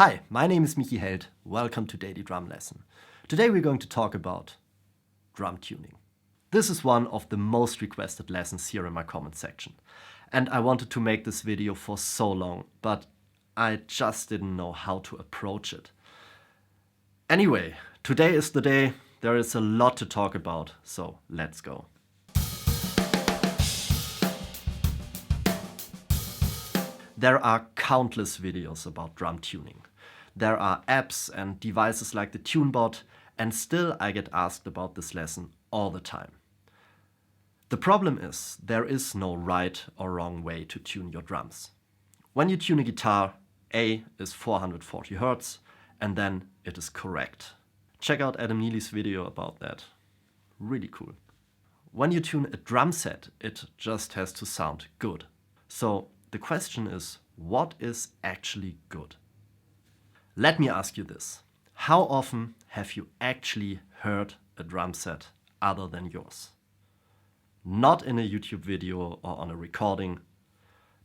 Hi, my name is Michi Held. Welcome to Daily Drum Lesson. Today we're going to talk about drum tuning. This is one of the most requested lessons here in my comment section. And I wanted to make this video for so long, but I just didn't know how to approach it. Anyway, today is the day. There is a lot to talk about, so let's go. There are countless videos about drum tuning. There are apps and devices like the TuneBot, and still I get asked about this lesson all the time. The problem is, there is no right or wrong way to tune your drums. When you tune a guitar, A is 440 Hz, and then it is correct. Check out Adam Neely's video about that. Really cool. When you tune a drum set, it just has to sound good. So the question is, what is actually good? Let me ask you this. How often have you actually heard a drum set other than yours? Not in a YouTube video or on a recording,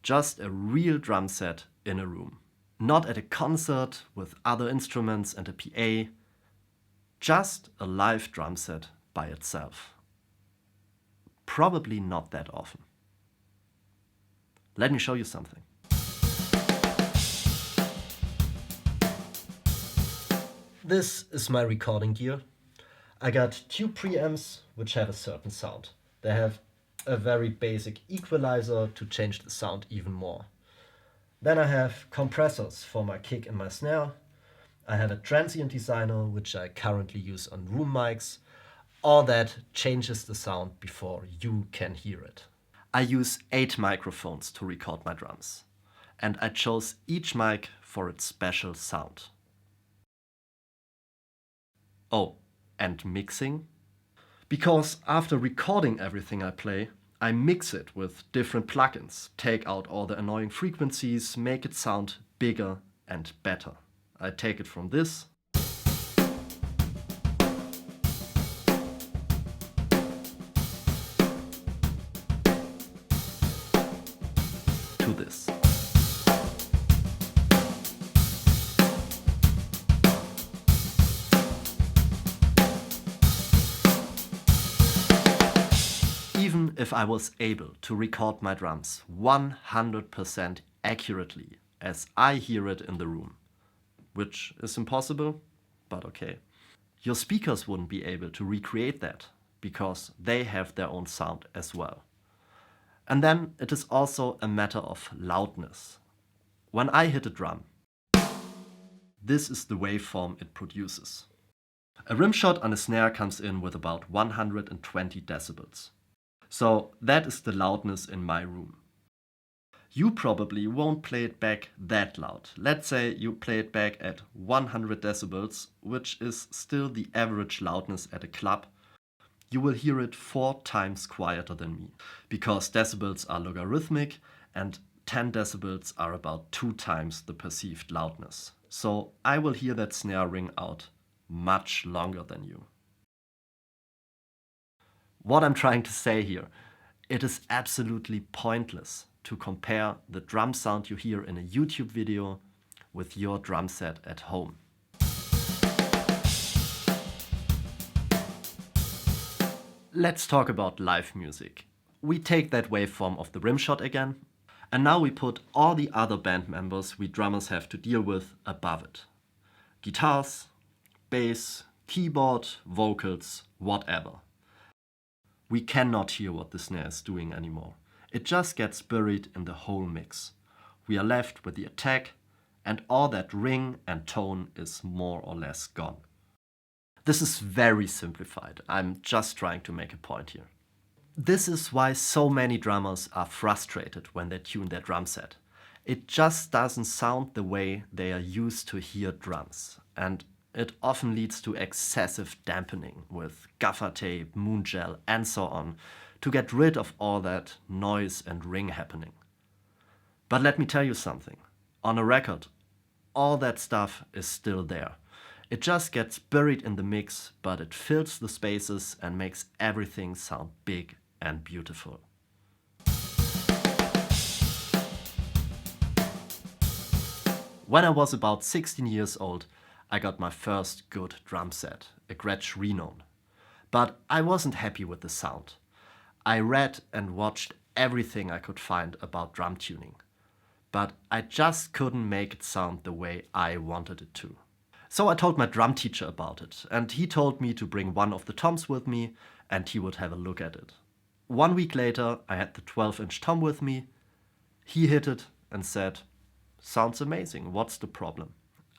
just a real drum set in a room. Not at a concert with other instruments and a PA, just a live drum set by itself. Probably not that often. Let me show you something. This is my recording gear. I got two preamps which have a certain sound. They have a very basic equalizer to change the sound even more. Then I have compressors for my kick and my snare. I have a transient designer which I currently use on room mics. All that changes the sound before you can hear it. I use 8 microphones to record my drums, and I chose each mic for its special sound. Oh, and mixing? Because after recording everything I play, I mix it with different plugins, take out all the annoying frequencies, make it sound bigger and better. I take it from this to this. Even if I was able to record my drums 100% accurately as I hear it in the room, which is impossible, but okay. Your speakers wouldn't be able to recreate that because they have their own sound as well. And then it is also a matter of loudness. When I hit a drum, this is the waveform it produces. A rim shot on a snare comes in with about 120 decibels. So that is the loudness in my room. You probably won't play it back that loud. Let's say you play it back at 100 decibels, which is still the average loudness at a club. You will hear it 4 times quieter than me, because decibels are logarithmic and 10 decibels are about 2 times the perceived loudness. So I will hear that snare ring out much longer than you. What I'm trying to say here, it is absolutely pointless to compare the drum sound you hear in a YouTube video with your drum set at home. Let's talk about live music. We take that waveform of the rim shot again, and now we put all the other band members we drummers have to deal with above it. Guitars, bass, keyboard, vocals, whatever. We cannot hear what the snare is doing anymore. It just gets buried in the whole mix. We are left with the attack, and all that ring and tone is more or less gone. This is very simplified. I'm just trying to make a point here. This is why so many drummers are frustrated when they tune their drum set. It just doesn't sound the way they are used to hear drums. And it often leads to excessive dampening with gaffer tape, moon gel, and so on to get rid of all that noise and ring happening. But let me tell you something. On a record, all that stuff is still there. It just gets buried in the mix, but it fills the spaces and makes everything sound big and beautiful. When I was about 16 years old, I got my first good drum set, a Gretsch Renown. But I wasn't happy with the sound. I read and watched everything I could find about drum tuning, but I just couldn't make it sound the way I wanted it to. So I told my drum teacher about it, and he told me to bring one of the toms with me and he would have a look at it. 1 week later, I had the 12-inch tom with me. He hit it and said, "Sounds amazing, what's the problem?"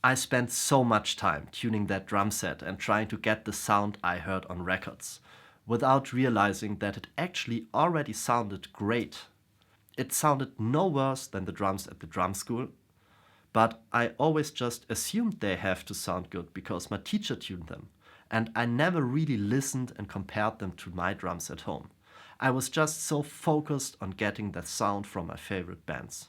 I spent so much time tuning that drum set and trying to get the sound I heard on records, without realizing that it actually already sounded great. It sounded no worse than the drums at the drum school, but I always just assumed they have to sound good because my teacher tuned them, and I never really listened and compared them to my drums at home. I was just so focused on getting that sound from my favorite bands.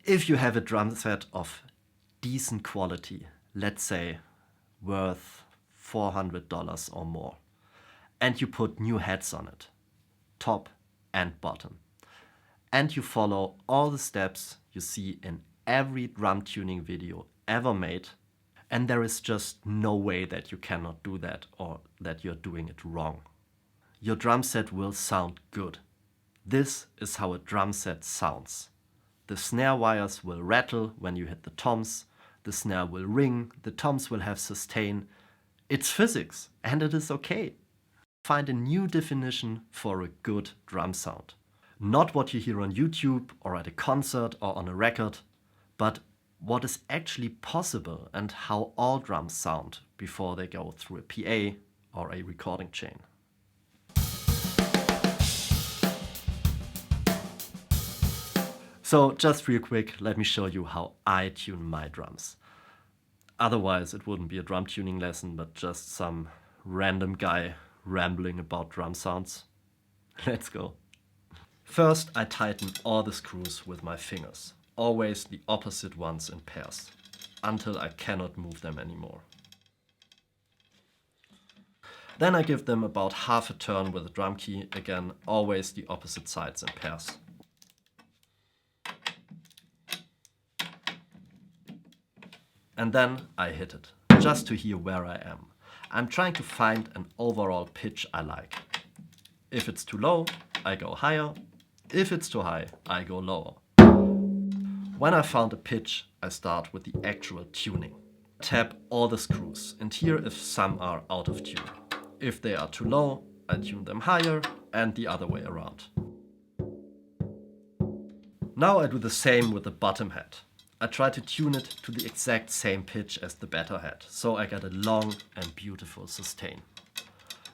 If you have a drum set of decent quality, let's say worth $400 or more, and you put new heads on it, top and bottom, and you follow all the steps you see in every drum tuning video ever made, and there is just no way that you cannot do that or that you're doing it wrong. Your drum set will sound good. This is how a drum set sounds. The snare wires will rattle when you hit the toms, the snare will ring, the toms will have sustain. It's physics, and it is okay. Find a new definition for a good drum sound. Not what you hear on YouTube or at a concert or on a record, but what is actually possible and how all drums sound before they go through a PA or a recording chain. So just real quick, let me show you how I tune my drums. Otherwise it wouldn't be a drum tuning lesson, but just some random guy rambling about drum sounds. Let's go. First, I tighten all the screws with my fingers, always the opposite ones in pairs, until I cannot move them anymore. Then I give them about half a turn with a drum key, again always the opposite sides in pairs. And then I hit it, just to hear where I am. I'm trying to find an overall pitch I like. If it's too low, I go higher. If it's too high, I go lower. When I found a pitch, I start with the actual tuning. Tap all the screws and hear if some are out of tune. If they are too low, I tune them higher and the other way around. Now I do the same with the bottom head. I try to tune it to the exact same pitch as the better head, so I get a long and beautiful sustain.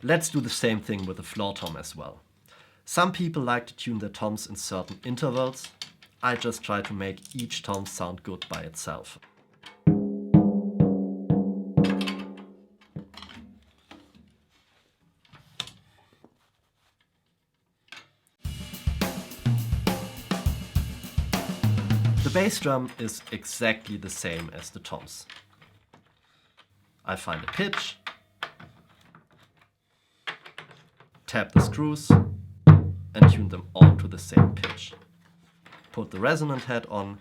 Let's do the same thing with the floor tom as well. Some people like to tune their toms in certain intervals. I just try to make each tom sound good by itself. The bass drum is exactly the same as the toms. I find a pitch, tap the screws, and tune them all to the same pitch. Put the resonant head on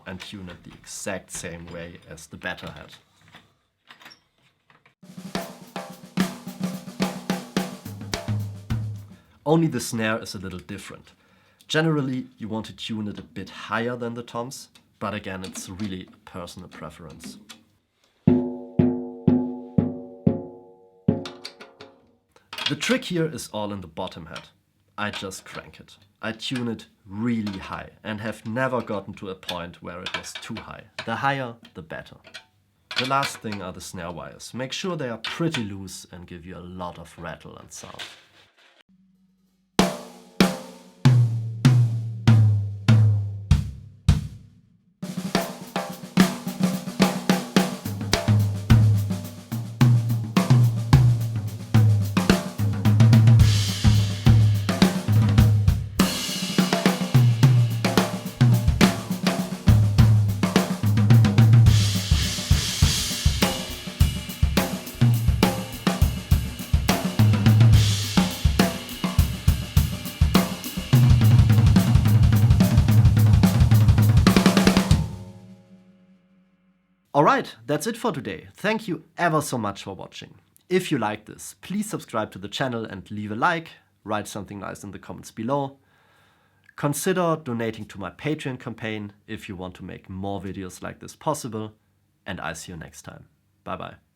and tune it the exact same way as the better head. Only the snare is a little different. Generally, you want to tune it a bit higher than the toms, but again, it's really a personal preference. The trick here is all in the bottom head. I just crank it. I tune it really high and have never gotten to a point where it was too high. The higher, the better. The last thing are the snare wires. Make sure they are pretty loose and give you a lot of rattle and sound. Alright, that's it for today. Thank you ever so much for watching. If you like this, please subscribe to the channel and leave a like, write something nice in the comments below. Consider donating to my Patreon campaign if you want to make more videos like this possible, and I'll see you next time. Bye bye.